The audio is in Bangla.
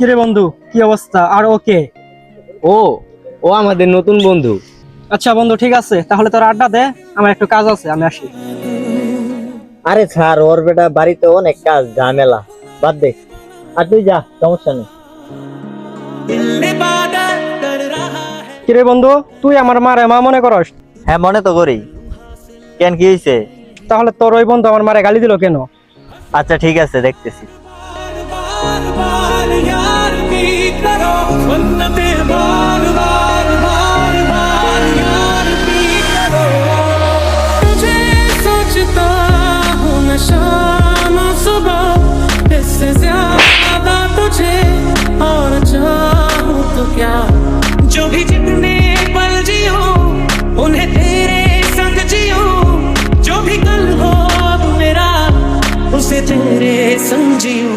কিরে বন্ধু, কি অবস্থা? আর ওকে? ও ও আমাদের নতুন বন্ধু। আচ্ছা বন্ধু, ঠিক আছে, তাহলে তোর আড্ডা দে, আমার একটু কাজ আছে, আমি আসি। আরে স্যার, ওর বেটা বাড়িতে অনেক কাজ ঝামেলা, বাদ দে। আর তুই যা, সমস্যা নেই। কিরে বন্ধু, তুই আমার মারে মা মনে করস? হ্যাঁ, মনে তো করি। কেন, কি হয়েছে? তাহলে তোর ওই বন্ধু আমার মারে গালি দিল কেন? আচ্ছা ঠিক আছে, দেখতেছি। जो भी जितने पल जियो उन्हें तेरे संग जियो, जो भी कल हो अब मेरा उसे तेरे संग जियो।